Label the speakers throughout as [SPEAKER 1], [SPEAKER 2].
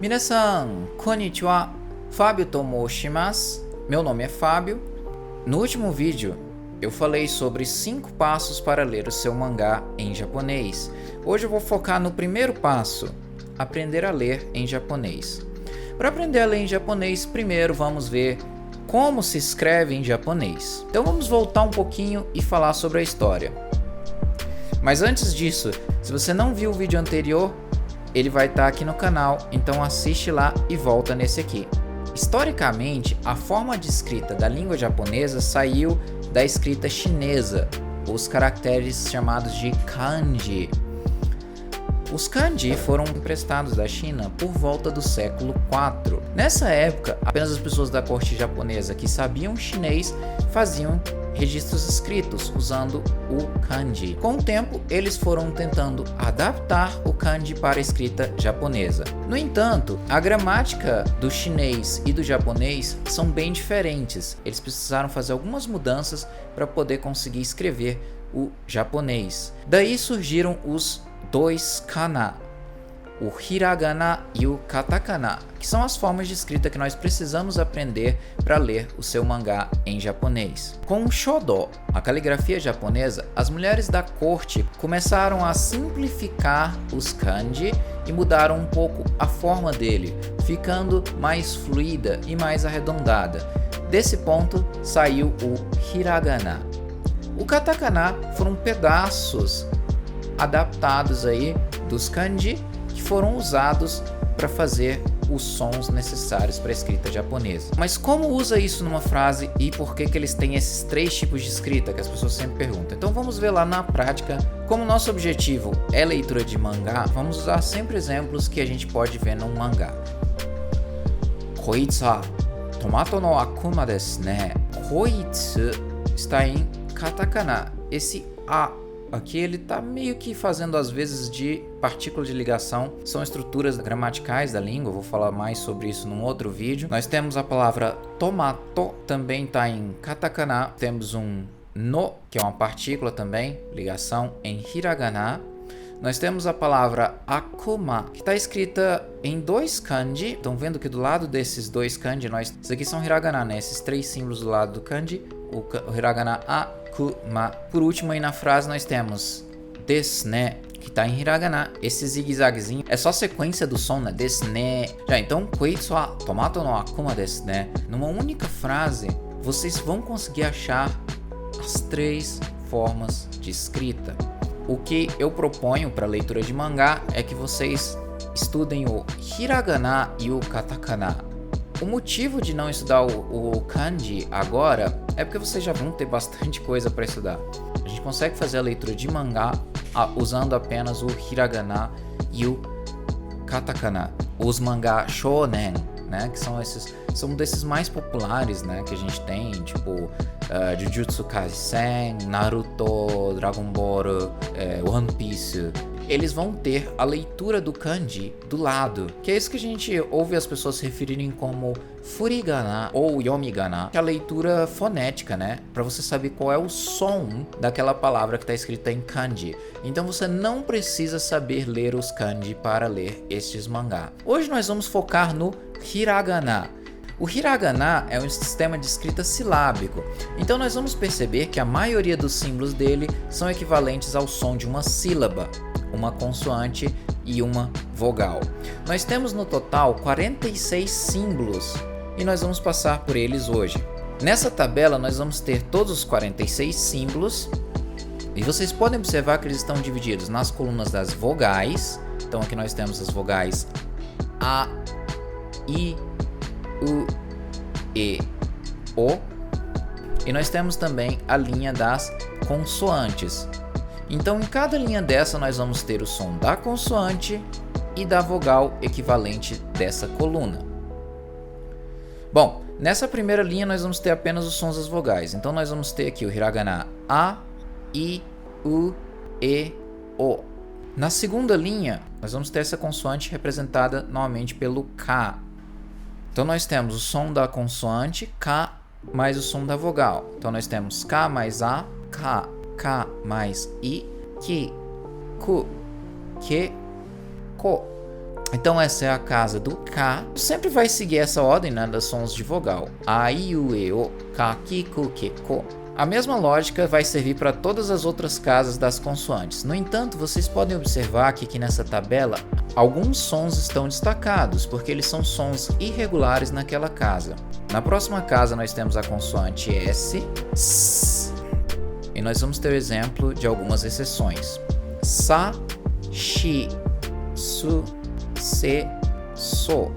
[SPEAKER 1] Minasan, konnichiwa. Fábio to moshimasu. Meu nome é Fábio. No último vídeo, eu falei sobre 5 passos para ler o seu mangá em japonês. Hoje eu vou focar no primeiro passo, aprender a ler em japonês. Para aprender a ler em japonês, primeiro vamos ver como se escreve em japonês. Então vamos voltar um pouquinho e falar sobre a história. Mas antes disso, se você não viu o vídeo anterior, ele vai estar aqui no canal, então assiste lá e volta nesse aqui. Historicamente, a forma de escrita da língua japonesa saiu da escrita chinesa, os caracteres chamados de kanji. Os kanji foram emprestados da China por volta do século IV. Nessa época, apenas as pessoas da corte japonesa que sabiam chinês faziam registros escritos usando o kanji. Com o tempo, eles foram tentando adaptar o kanji para a escrita japonesa. No entanto, a gramática do chinês e do japonês são bem diferentes. Eles precisaram fazer algumas mudanças para poder conseguir escrever o japonês. Daí surgiram os 2 kana, o hiragana e o katakana, que são as formas de escrita que nós precisamos aprender para ler o seu mangá em japonês. Com o Shodo, a caligrafia japonesa, as mulheres da corte começaram a simplificar os kanji e mudaram um pouco a forma dele, ficando mais fluida e mais arredondada. Desse ponto saiu o hiragana. O katakana foram pedaços adaptados aí dos kanji que foram usados para fazer os sons necessários para a escrita japonesa. Mas como usa isso numa frase e por que eles têm esses 3 tipos de escrita que as pessoas sempre perguntam? Então vamos ver lá na prática. Como nosso objetivo é leitura de mangá, vamos usar sempre exemplos que a gente pode ver num mangá. Koitsu wa tomato no akuma desu ne. Koitsu está em katakana. Esse a aqui ele está meio que fazendo às vezes de partícula de ligação, são estruturas gramaticais da língua, vou falar mais sobre isso num outro vídeo. Nós temos a palavra tomato, também está em katakana, temos um no, que é uma partícula também, ligação em hiragana. Nós temos a palavra akuma, que está escrita em 2 kanji. Estão vendo que do lado desses 2 kanji, esses aqui são hiragana, né? Esses 3 símbolos do lado do kanji, o hiragana akuma. Por último aí na frase nós temos desu ne, que está em hiragana. Esse zigue-zaguezinho é só sequência do som, né? Desu ne. Já então, koitsu wa tomato no akuma desu ne. Numa única frase, vocês vão conseguir achar as 3 formas de escrita. O que eu proponho para a leitura de mangá é que vocês estudem o hiragana e o katakana. O motivo de não estudar o kanji agora é porque vocês já vão ter bastante coisa para estudar. A gente consegue fazer a leitura de mangá usando apenas o hiragana e o katakana. Os mangá shonen, né, que são desses mais populares, né, que a gente tem, tipo Jujutsu Kaisen, Naruto, Dragon Ball, One Piece. Eles vão ter a leitura do kanji do lado, que é isso que a gente ouve as pessoas se referirem como furigana ou yomigana, que é a leitura fonética, né? Para você saber qual é o som daquela palavra que está escrita em kanji. Então você não precisa saber ler os kanji para ler estes mangá. Hoje nós vamos focar no hiragana. O hiragana é um sistema de escrita silábico, então nós vamos perceber que a maioria dos símbolos dele são equivalentes ao som de uma sílaba, uma consoante e uma vogal. Nós temos no total 46 símbolos e nós vamos passar por eles hoje. Nessa tabela nós vamos ter todos os 46 símbolos e vocês podem observar que eles estão divididos nas colunas das vogais. Então aqui nós temos as vogais A, I, U, E, O. E nós temos também a linha das consoantes. Então em cada linha dessa nós vamos ter o som da consoante e da vogal equivalente dessa coluna. Bom, nessa primeira linha nós vamos ter apenas os sons das vogais. Então nós vamos ter aqui o hiragana A, I, U, E, O. Na segunda linha nós vamos ter essa consoante representada novamente pelo K. Então nós temos o som da consoante K mais o som da vogal. Então nós temos K mais A, K, K mais I, Ki, Ku, Ke, Ko. Então essa é a casa do K. Sempre vai seguir essa ordem, né, das sons de vogal. A, I, U, E, O, Ka, Ki, Ku, Ke, Ko. A mesma lógica vai servir para todas as outras casas das consoantes. No entanto, vocês podem observar que aqui nessa tabela, alguns sons estão destacados, porque eles são sons irregulares naquela casa. Na próxima casa nós temos a consoante S, S, e nós vamos ter o exemplo de algumas exceções. Sa, Shi, Su, Se, So.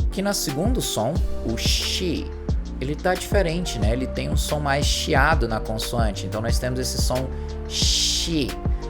[SPEAKER 1] Aqui no segundo som, o Shi, ele tá diferente, né? Ele tem um som mais chiado na consoante. Então nós temos esse som Shi.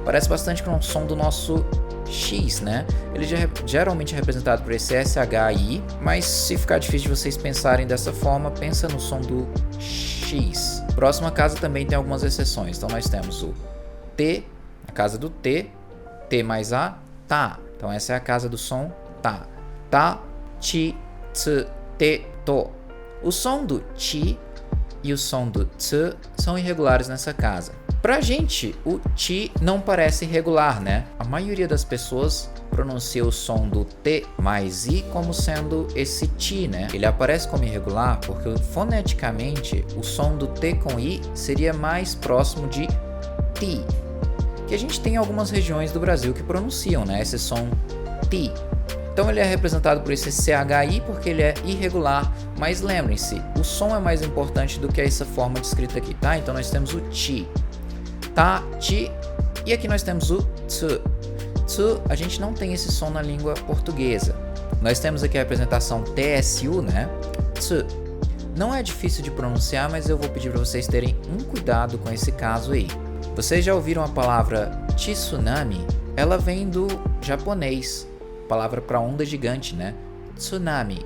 [SPEAKER 1] Parece bastante com o som do nosso X, né? Ele geralmente é representado por esse SHI, mas se ficar difícil de vocês pensarem dessa forma, pensa no som do X. Próxima casa também tem algumas exceções. Então nós temos o T, a casa do T, T mais A, Tá. Então essa é a casa do som Tá. Tá, Ti, Tsu, Te, To. O som do Ti e o som do Tsu são irregulares nessa casa. Pra gente, o Ti não parece irregular, né? A maioria das pessoas pronuncia o som do T mais I como sendo esse Ti, né? Ele aparece como irregular porque foneticamente o som do T com I seria mais próximo de Ti. Que a gente tem algumas regiões do Brasil que pronunciam, né? Esse som Ti. Então ele é representado por esse CHI porque ele é irregular, mas lembrem-se, o som é mais importante do que essa forma de escrita aqui, tá? Então nós temos o Ti, Tá, Ti, e aqui nós temos o Tsu. Tsu, a gente não tem esse som na língua portuguesa. Nós temos aqui a representação TSU, né? Tsu. Não é difícil de pronunciar, mas eu vou pedir para vocês terem um cuidado com esse caso aí. Vocês já ouviram a palavra tsunami? Ela vem do japonês. Palavra para onda gigante, né? Tsunami.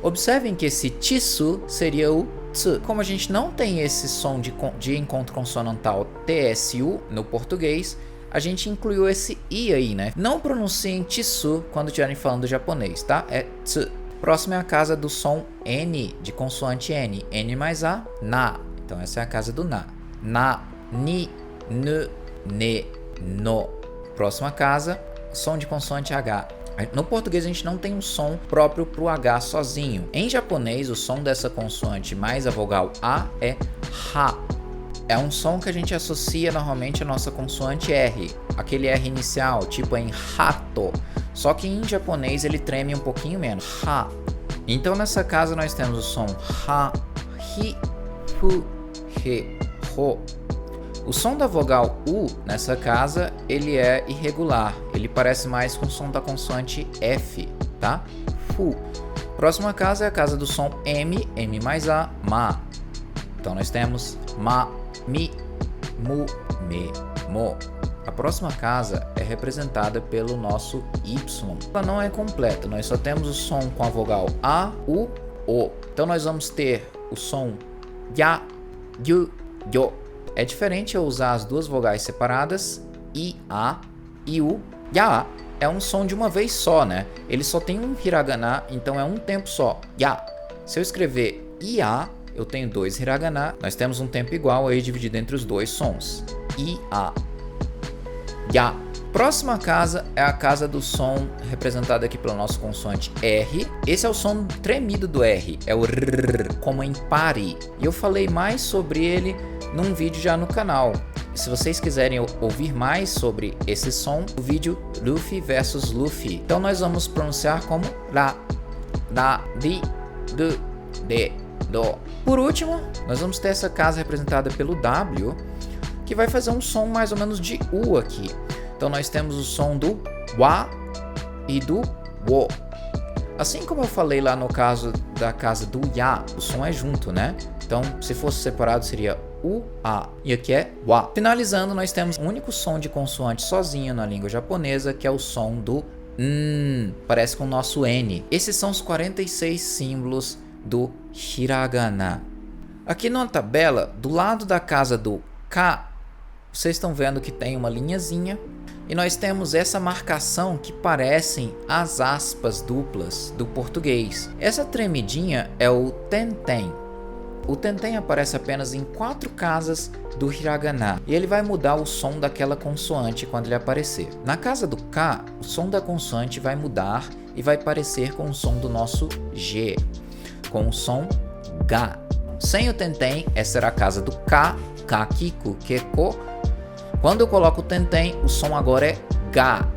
[SPEAKER 1] Observem que esse tisu seria o tsu. Como a gente não tem esse som de encontro consonantal TSU no português, a gente incluiu esse i aí, né? Não pronunciem tisu quando estiverem falando japonês, tá? É tsu. Próximo é a casa do som N, de consoante N. N mais A, Na. Então essa é a casa do Na. Na, Ni, Nu, Ne, No. Próxima casa, som de consoante H. No português a gente não tem um som próprio para o H sozinho. Em japonês, o som dessa consoante mais a vogal A é Ha. É um som que a gente associa normalmente à nossa consoante R, aquele R inicial, tipo em rato. Só que em japonês ele treme um pouquinho menos. Ha. Então nessa casa nós temos o som Ha, Hi, Fu, He, Ho. O som da vogal U nessa casa, ele é irregular. Ele parece mais com o som da consoante F, tá? Fu. Próxima casa é a casa do som M, M mais A, Ma. Então nós temos Ma, Mi, Mu, Me, Mo. A próxima casa é representada pelo nosso Y. Ela não é completa, nós só temos o som com a vogal A, U, O. Então nós vamos ter o som Ya, Yu, Yo. É diferente eu usar as duas vogais separadas, I, A, I, U, Ya. É um som de uma vez só, né? Ele só tem um hiragana, então é um tempo só. Ya. Se eu escrever IA, eu tenho dois hiragana. Nós temos um tempo igual aí dividido entre os dois sons. IA. Ya. Próxima casa é a casa do som representada aqui pelo nosso consoante R. Esse é o som tremido do R, é o R, como em pare. E eu falei mais sobre ele num vídeo já no canal. Se vocês quiserem ouvir mais sobre esse som, o vídeo Luffy versus Luffy. Então nós vamos pronunciar como Ra, Da, Di, Du, De, Do. Por último, nós vamos ter essa casa representada pelo W, que vai fazer um som mais ou menos de U aqui. Então nós temos o som do Wa e do Wo. Assim como eu falei lá no caso da casa do Ya, o som é junto, né? Então se fosse separado seria U, A. E aqui é Wa. Finalizando, nós temos um único som de consoante sozinho na língua japonesa, que é o som do N. Parece com o nosso N. Esses são os 46 símbolos do hiragana. Aqui na tabela, do lado da casa do K, vocês estão vendo que tem uma linhazinha. E nós temos essa marcação que parecem as aspas duplas do português. Essa tremidinha é o tenten. o tenten aparece apenas em 4 casas do hiragana e ele vai mudar o som daquela consoante quando ele aparecer. Na casa do K, o som da consoante vai mudar e vai parecer com o som do nosso G, com o som Ga. Sem o tenten, essa era a casa do K, Kakiku, Keko. Quando eu coloco o tenten, o som agora é Ga,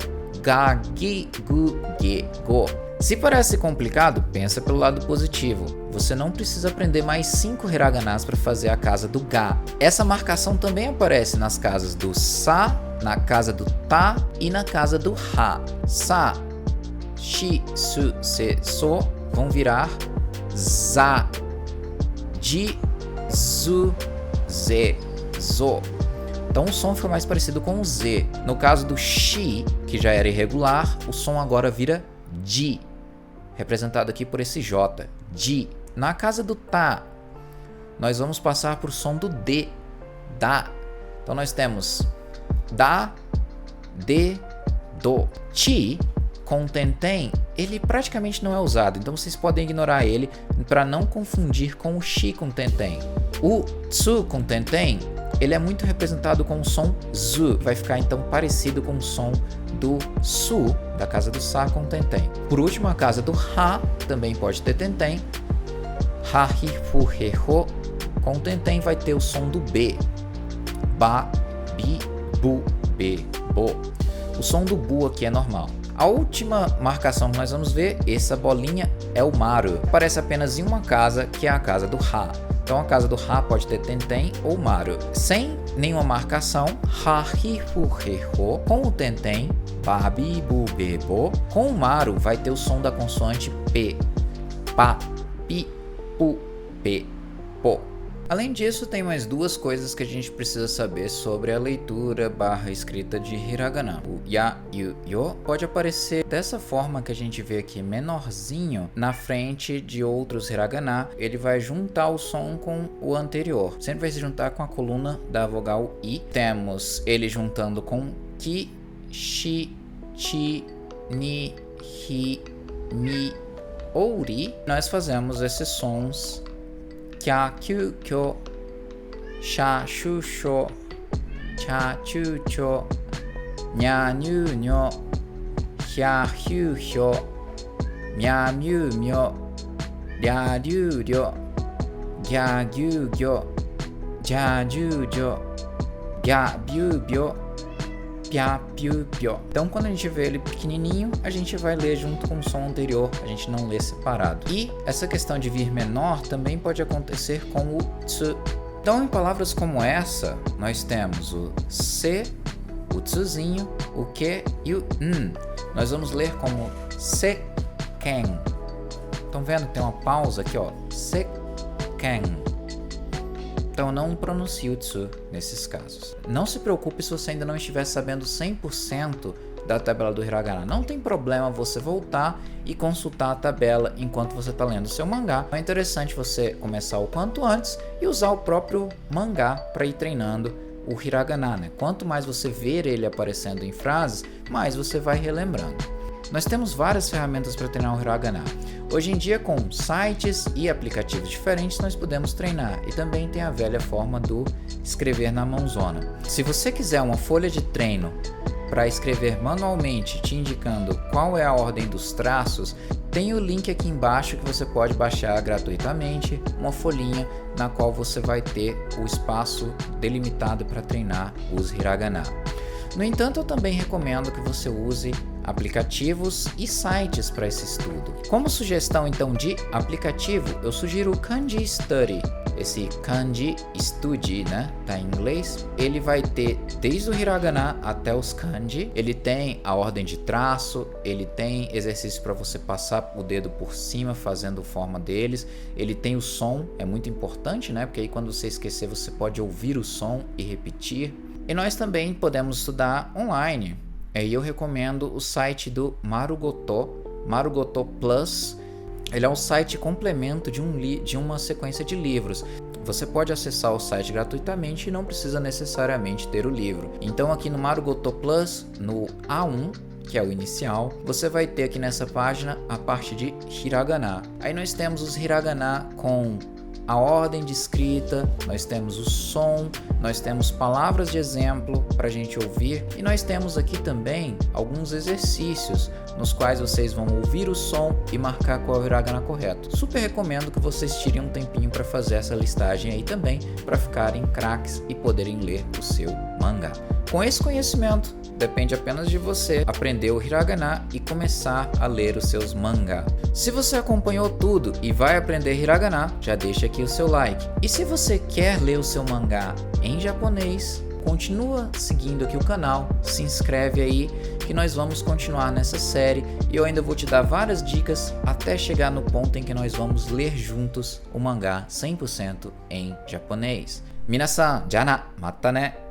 [SPEAKER 1] Ga, Gi, Gu, Ge, Go. Se parece complicado, pensa pelo lado positivo. Você não precisa aprender mais 5 hiraganas para fazer a casa do Ga. Essa marcação também aparece nas casas do Sa, na casa do Ta e na casa do Ha. Sa, Shi, Su, Se, So vão virar Za, Ji, Zu, Ze, Zo. Então o som fica mais parecido com o Z. No caso do Shi, que já era irregular, o som agora vira Ji, representado aqui por esse J, Ji. Na casa do Ta, nós vamos passar para o som do D, Da. Então nós temos Da, De, Do. Chi, com tenten, ele praticamente não é usado, então vocês podem ignorar ele para não confundir com o Shi com tenten. O Tsu com tenten, ele é muito representado com o som Zu, vai ficar então parecido com o som do Su, da casa do Sa com tenten. Por último, a casa do Ha também pode ter tenten. Ha, Hi, Fu, He, Ho, com tenten vai ter o som do B. Ba, Bi, Bu, Be, Bo. O som do Bu aqui é normal. A última marcação que nós vamos ver, essa bolinha é o Maru. Aparece apenas em uma casa, que é a casa do Ha. Então a casa do Ha pode ter tenten ou Maru. Sem nenhuma marcação, Ha, Hi, Fu, He, Ho. Com o tenten, Ba, Bi, Bu, Be, Bo. Com o Maru vai ter o som da consoante P. Pa, Pi, Pu, Pe, Po. Além disso, tem mais 2 coisas que a gente precisa saber sobre a leitura / escrita de hiragana. O ya e o yo pode aparecer dessa forma que a gente vê aqui, menorzinho, na frente de outros hiragana. Ele vai juntar o som com o anterior. Sempre vai se juntar com a coluna da vogal I. Temos ele juntando com ki, shi, chi, ni, hi, mi ou ri. Nós fazemos esses sons Kya, Kyu, Kyo, Sha, Shu, Sho, Cha, Chu, Cho, Nya, Nyu, Nyo, Hya, Hyu, Hyo, Mya, Myu, Myo, Rya, Ryu, Ryo, Gya, Gyu, Gyo, Ja, Ju, Jo, Gya, Byu, Byo, Pya, Pyu, Pyo. Então quando a gente vê ele pequenininho, a gente vai ler junto com o som anterior, a gente não lê separado. E essa questão de vir menor também pode acontecer com o tsu. Então em palavras como essa, nós temos o se, o tsuzinho, o que e o n. Nós vamos ler como seken. Estão vendo que tem uma pausa aqui, ó, seken. Então não pronuncie o tsu nesses casos. Não se preocupe se você ainda não estiver sabendo 100% da tabela do hiragana. Não tem problema você voltar e consultar a tabela enquanto você está lendo o seu mangá. É interessante você começar o quanto antes e usar o próprio mangá para ir treinando o hiragana, né? Quanto mais você ver ele aparecendo em frases, mais você vai relembrando. Nós temos várias ferramentas para treinar o hiragana. Hoje em dia, com sites e aplicativos diferentes, nós podemos treinar. E também tem a velha forma do escrever na mãozona. Se você quiser uma folha de treino para escrever manualmente, te indicando qual é a ordem dos traços, tem o link aqui embaixo que você pode baixar gratuitamente, uma folhinha na qual você vai ter o espaço delimitado para treinar os hiragana. No entanto, eu também recomendo que você use aplicativos e sites para esse estudo. Como sugestão então de aplicativo, eu sugiro o Kanji Study. Esse Kanji Study, né, tá em inglês. Ele vai ter desde o hiragana até os kanji. Ele tem a ordem de traço, ele tem exercício para você passar o dedo por cima fazendo forma deles. Ele tem o som, é muito importante, né, porque aí quando você esquecer você pode ouvir o som e repetir. E nós também podemos estudar online. E eu recomendo o site do Marugoto Plus. Ele é um site complemento de uma sequência de livros. Você pode acessar o site gratuitamente e não precisa necessariamente ter o livro. Então aqui no Marugoto Plus, no A1, que é o inicial, você vai ter aqui nessa página a parte de hiragana. Aí nós temos os hiragana com a ordem de escrita, nós temos o som, nós temos palavras de exemplo para a gente ouvir e nós temos aqui também alguns exercícios nos quais vocês vão ouvir o som e marcar qual é o hiragana correto. Super recomendo que vocês tirem um tempinho para fazer essa listagem aí também, para ficarem craques e poderem ler o seu mangá. Com esse conhecimento, depende apenas de você aprender o hiragana e começar a ler os seus mangá. Se você acompanhou tudo e vai aprender hiragana, já deixa aqui o seu like. E se você quer ler o seu mangá em japonês, continua seguindo aqui o canal, se inscreve aí que nós vamos continuar nessa série e eu ainda vou te dar várias dicas até chegar no ponto em que nós vamos ler juntos o mangá 100% em japonês. Minasan, já na, mata né!